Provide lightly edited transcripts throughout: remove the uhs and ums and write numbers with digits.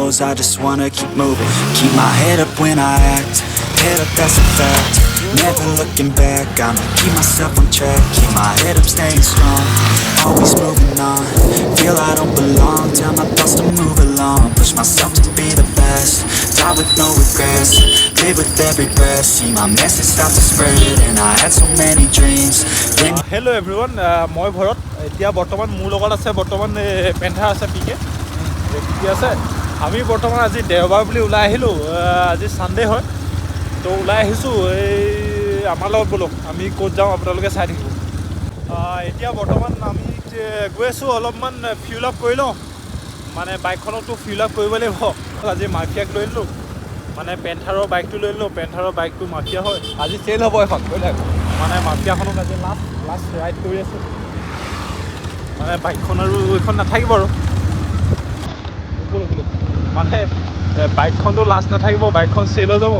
goals, I just wanna keep moving. Keep my head up when I act, head up, that's a fact. Never looking back, I'ma keep myself on track. Keep my head up, staying strong, always moving on. Feel I don't belong, tell my thoughts to move along. Push myself to be the best, die with no regrets. Live with every breath, see my message start to spread. And I had so many dreams. Hello everyone, মই ভৰত এতিয়া বৰ্তমান মোৰ লগত আছে বৰ্তমান পেন্থা আছে পিকে ঠিক আছে আমি বৰ্তমান আজি দেওবাৰ বুলি ওলাই আহিলো আজি সানডে হয় তো ওলাই আহিছো এই আমাৰ লগত বলক আমি ক'ত যাওঁ আপোনালোকে চাই থাকিব এতিয়া বৰ্তমান আমি গৈ আছো অলপমান ফিউল আপ কৰি লওঁ মানে বাইকখনতো ফিউল আপ কৰিব লাগিব আজি মাফিয়াক লৈ ললো মানে পেন্থাৰৰ বাইকটো লৈ ললো পেন্থাৰৰ বাইকটো মাফিয়া হয় আজি চেল হ'ব এখন মানে মাফিয়াখনক আজি লাষ্ট ৰাইড কৰি আছো মানে বাইকখন আৰু এখন নাথাকিব আৰু মানে বাইকখনটো লাষ্ট নাথাকিব বাইকখন চেল হৈ যাব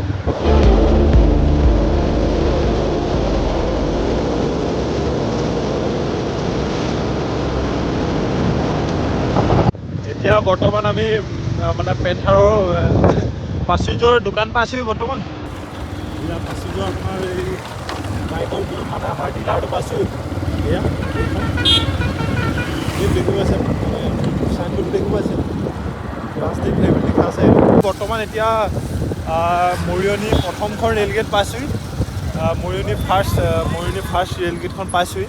এতিয়া বৰ্তমান আমি মানে পেন্থাৰৰ পাচিজৰ দোকান পাইছোঁ বৰ্তমান এতিয়া পাচিজৰ আপোনাৰ এই বাইকৰ মানে আমাৰ ডিলাৰটো পাইছোঁ এয়া দেখিব আছে চাইনবোৰ্ড দেখিব আছে প্লাষ্টিক ফ্লেভাৰ লিখা আছে বৰ্তমান এতিয়া মৰিয়নি প্ৰথমখন ৰেলগেট পাইছোঁহি মৰিয়নি ফাৰ্ষ্ট ৰেলগেটখন পাইছোঁহি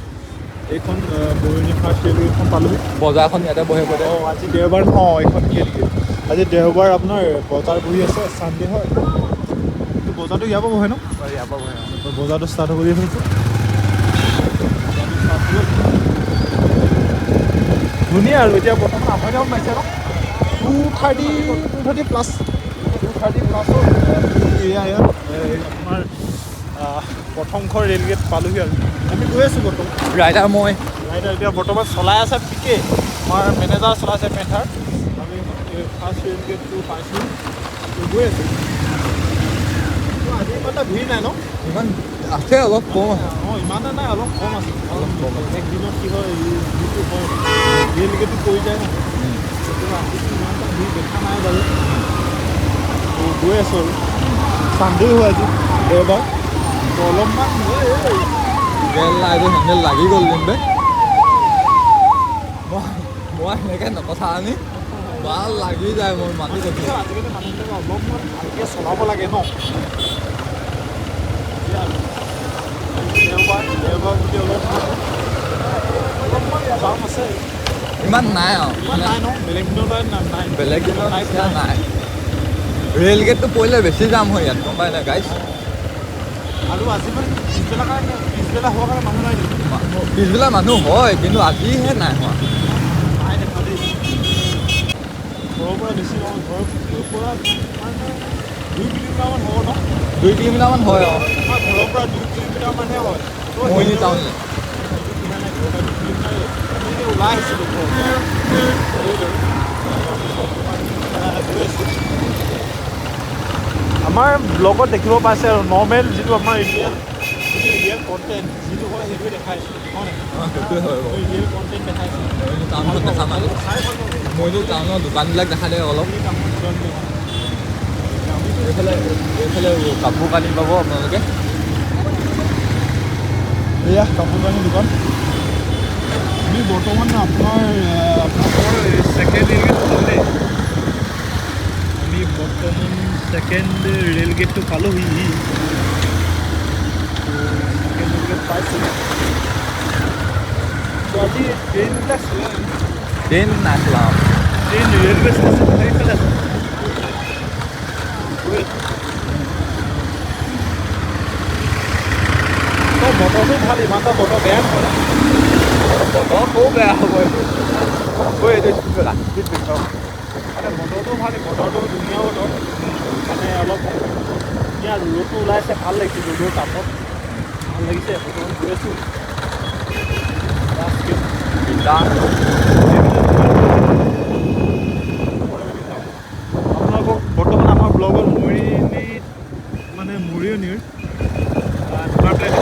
এইখন মৰিয়নি ফাৰ্ষ্ট ৰেলগেটখন পালোঁহি বজাৰখন ইয়াতে বহে পৰে আজি দেওবাৰ এইখন ৰেলগেট আজি দেওবাৰ আপোনাৰ বজাৰ বহি আছে চানডে হয় বজাৰটো ইয়াৰ পৰা বহে ন ইয়াৰ পৰা বহে বজাৰটো ষ্টাৰ্ট কৰি আছে ধুনীয়া আৰু এতিয়া বৰ্তমান আঢ়ৈ টাইম পাইছে ন 230 প্লাছ এয়া আপোনাৰ প্ৰথমখন ৰেলগেট পালোঁহি আৰু আমি গৈ আছোঁ বৰ্তমান ৰাইডাৰ এতিয়া বৰ্তমান চলাই আছে পিকে আমাৰ মেনেজাৰ চলাইছে পেন্থাৰ আমি ফাৰ্ষ্ট ৰেলগেটটো পাইছোঁ গৈ আছোঁ আজি ইমান এটা ভিৰ নাই ন ইমান আছে অলপ কম আছে ইমান নাই অলপ কম আছে একদিনত কি হয় যিটো হয় ৰেলগেটটো পৰি যায় ন আজি ইমান এটা ভিৰ দেখা নাই বাৰু গৈ আছোঁ আৰু চানডে হয় আজি দেওবাৰ অলপমান হেণ্ডেল লাগি গ'ল কিন্তু মই সেনেকৈ নকথা আনি ভাল লাগি যায় মোৰ মাটি দেখি আজিকালি মানুহবিলাকে অলপমান ভালকৈ চলাব লাগে ন দেওবাৰ বুলি অলপমান জাম আছে ইমান নাই আৰু নাই ন বেলেগ দিনত নাই ৰেলগেটটো পৰিলে বেছি জাম হয় ইয়াত গম পাই নাই গাইছ আৰু আজি মানে পিছবেলা হোৱাৰ কাৰণে মানুহ নাই পিছবেলা মানুহ হয় কিন্তু আজিহে নাই হোৱা নাই দেখা দেই ঘৰৰ পৰা বেছি নহয় ঘৰৰ পৰা মানে 2 কিলোমিটাৰমান হ'ব ন 2 কিলোমিটাৰমান হয় ঘৰৰ পৰা 2 কিলোমিটাৰমানহে হয় মৰিয়নি টাউনলৈ ওলাই আহিছিলোঁ আমাৰ ব্লগত দেখিব পাইছে আৰু নৰ্মেল যিটো আমাৰ ৰিয়েল কণ্টেণ্ট যিটো হয় সেইটোৱে দেখাইছোঁ সেইটোৱে হয় ৰিয়েল কণ্টেণ্ট দেখাইছোঁ টাউনত দেখা পালোঁ মইতো টাউনৰ দোকানবিলাক দেখা দে অলপ এইফালে কাপোৰ কানি পাব আপোনালোকে এয়া কাপোৰ কানি দোকান আমি বৰ্তমান আপোনালোকৰ ছেকেণ্ড ৰেলগেট পালে আমি বৰ্তমান ছেকেণ্ড ৰেলগেটটো পালোঁহি ছেকেণ্ড ৰেলগেট পাইছোঁ আজি ট্ৰেইনবিলাক চলাই ট্ৰেইন নাই চলাওঁ ট্ৰেইন ৰেলৱে ষ্টেচন সেইফালে আছে বতৰটো ভাল ইমান এটা বতৰ বেয়া নহয় বতৰটো বেয়া হ'ব এইটো মানে বতৰটো ভাল বতৰটো ধুনীয়া বতৰ মানে অলপ এতিয়া ৰ'দটো ওলাইছে ভাল লাগিছে ৰ'দৰ তাপত ভাল লাগিছে বৰ্তমান গৈ আছোঁ আপোনালোকক বৰ্তমান আমাৰ ব্লগত মৰিয়নিৰ তোমাৰ প্লেন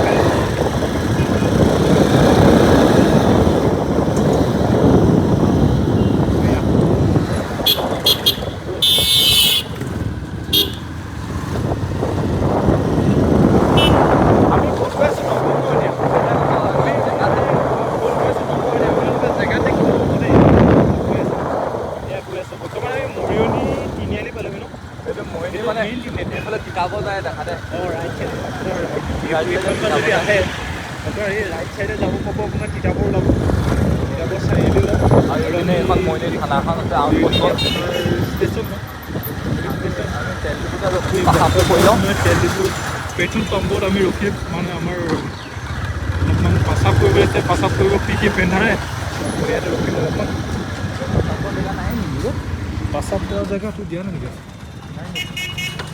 এইফালে তিতাব যায় দেখা দে ৰাইট যদি আহে আপোনাৰ এই ৰাইট চাইডে যাব পাব আপোনাৰ তিতাবৰ ওলাব তিতাবৰ চাৰিআলি ওলাব আৰু এইপিনে এখন মইনে থানাখন আছে আৰু ষ্টেচন পেট্ৰল পাম্পত আমি ৰখি মানে আমাৰ অলপমান পাচাব কৰিব আছে পাচাব কৰিব কি পেন্ধাৰে ইয়াতে ৰখিম অলপমান পাচাব দিয়া জেগাটো দিয়া নাই নেকি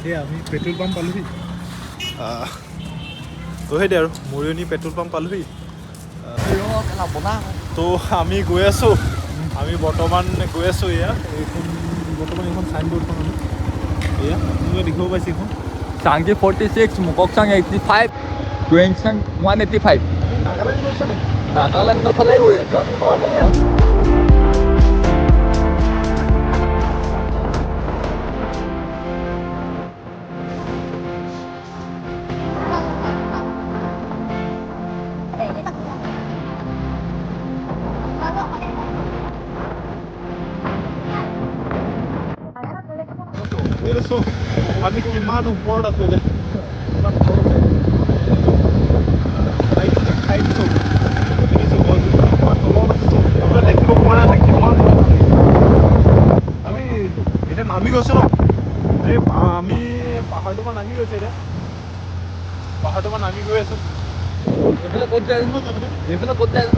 এই আমি পেট্ৰল পাম্প পালোহি তো সেইদে আৰু মৰিয়নি পেট্ৰল পাম্প পালোহি তো আমি গৈ আছোঁ আমি বৰ্তমান গৈ আছোঁ এয়া এইখন বৰ্তমান এইখন চাইনবোৰ্ডখন আমি এয়া আপোনালোকে দেখিব পাইছে এইখন চাংকি 46 মুককচাং 85 টুৱেংচাং 185 নাগালেণ্ডৰ ফালে গৈ আছে আমি কিমান ওপৰত আছিলে আমি এতিয়া নামি গৈছো ন এই আমি পাহাৰটোৰ পৰা নামি গৈছে এতিয়া পাহাৰটোৰ পৰা নামি গৈ আছো এইফালে ক'ত যায় এইফালে ক'ত যায়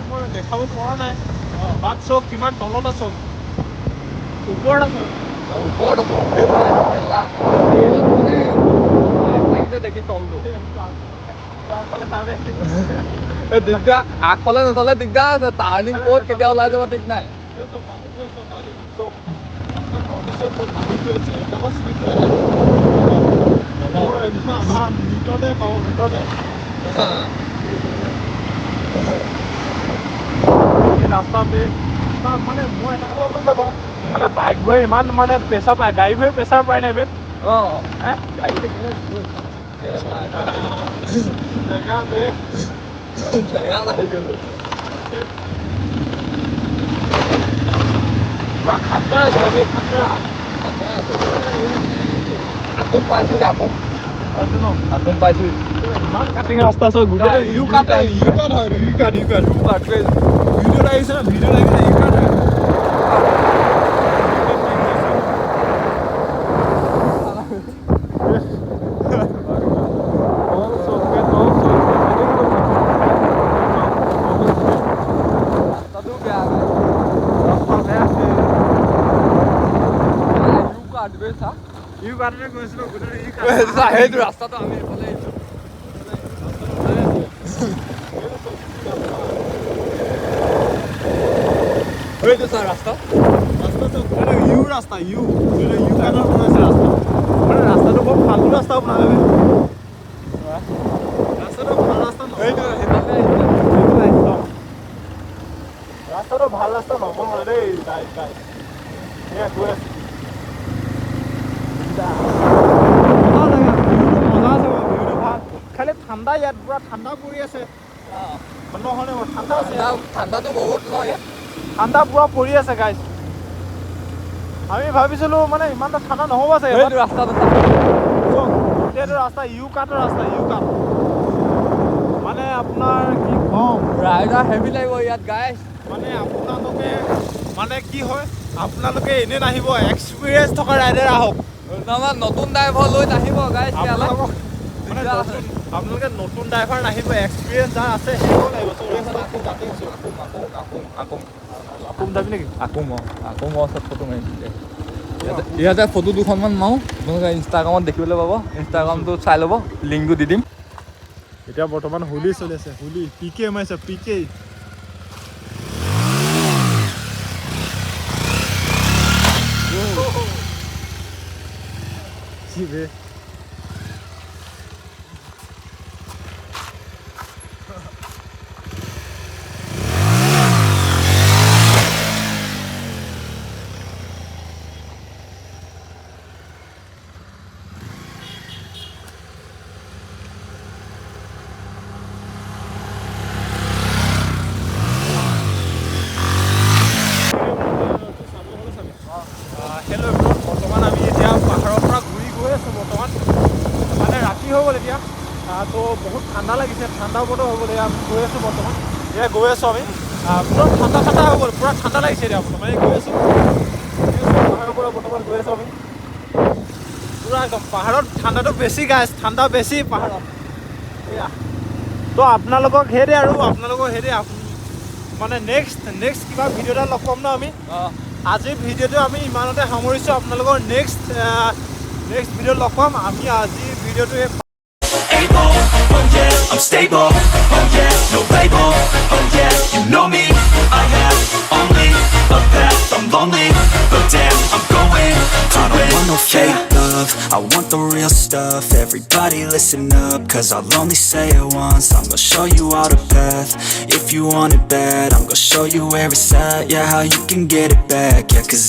মই দেখাব পৰা নাই বাট চব কিমান তলত আছ ওপৰত আছ দেখি তলটো দিগদাৰ আগফালে নচলে দিগদাৰ আছে টাৰ্ণিং ক'ত কেতিয়া ওলাই যাব ঠিক নাই ৰাস্তাতে মানে মই এটা বাইক গৈ ইমান মানে প্ৰেছাৰ পায় গাড়ী গৈ প্ৰেছাৰ পায় নাই বেট কাটিং ৰাস্তা চব গোটেই ইউ কাট হয় ভিডিঅ'ত আহিছে ন ভিডিঅ'ত আহিছে ইউ কাট হয় ইউ কাটে গৈছিলো গোটেই ইউ কাট সেইটো ৰাস্তাটো আমি এইফালে এইটো চা ৰাস্তা ৰাস্তাটো মানে ইউ ৰাস্তা ইউ কাটৰ বনাইছে ৰাস্তা মানে ৰাস্তাটো বৰ ফালতু ৰাস্তা বনালে ৰাস্তাটো ভাল ৰাস্তা নহয় ৰাস্তাটো ভাল ৰাস্তা নহয় দেই এয়া গৈ আছে মজা আছে ভিউটো ভাল খালি ঠাণ্ডা ইয়াত পুৰা ঠাণ্ডা পৰি আছে ঠাণ্ডা আছে ঠাণ্ডাটো বহুত নহয় ঠাণ্ডা পুৰা পৰি আছে গাইজ আমি ভাবিছিলো মানে ইমান ঠাণ্ডা নহ'ব চাগে এইটো ৰাস্তাটো এইটো ৰাস্তা ইউ কাটৰ ৰাস্তা ইউ কাট মানে আপোনাৰ কি ক'ম ৰাইডাৰ হেভি লাগিব ইয়াত গাইজ মানে আপোনালোকে মানে কি হয় আপোনালোকে এনেই নাহিব এক্সপিৰিয়েঞ্চ থকা ৰাইডাৰ আহক আমাৰ নতুন ড্ৰাইভাৰ লৈ নাহিব গাইজ মানে আপোনালোকে নতুন ড্ৰাইভাৰ নাহিব এক্সপিৰিয়েঞ্চ যাৰ আছে সেইবোৰ লাগিব আকৌ যাবি নেকি আকৌ ওচৰত ফটো মাৰিম ইয়াতে ফটো দুখনমান মাৰোঁ আপোনালোকে ইনষ্টাগ্ৰামত দেখিবলৈ পাব ইনষ্টাগ্ৰামটো চাই ল'ব লিংকটো দি দিম এতিয়া বৰ্তমান হোলী চলি আছে হোলী পিকে মাৰিছে পিকে কি বে ঠাণ্ডা লাগিছে, ঠাণ্ডা বতৰ হৈ গ'ল। আমি গৈ আছোঁ বৰ্তমান, এয়া গৈ আছোঁ আমি পূৰা ঠাণ্ডা হৈ গ'ল, পূৰা ঠাণ্ডা লাগিছে এতিয়া বৰ্তমান। এই গৈ আছোঁ পাহাৰৰ পৰা বৰ্তমান গৈ আছোঁ আমি পূৰা একদম। পাহাৰত ঠাণ্ডাটো বেছি গাইছ, ঠাণ্ডা বেছি পাহাৰত এয়া। তো আপোনালোকক সেইদে আৰু আপোনালোকক সেইদে মানে নেক্সট কিবা ভিডিঅ' এটা লগ পাম ন আমি। আজিৰ ভিডিঅ'টো আমি ইমানতে সামৰিছোঁ। আপোনালোকৰ নেক্সট ভিডিঅ'ত লগ পাম আমি। আজিৰ ভিডিঅ'টো Able, oh yeah, I'm stable, oh yeah, no label, oh yeah, you know me, I have only a path, I'm lonely, but damn, I'm going to I don't want no fake love, I want the real stuff. Everybody listen up, cause I'll only say it once. I'm gonna show you all the path, if you want it bad, I'm gonna show you where it's at. Yeah, how you can get it back, yeah, cause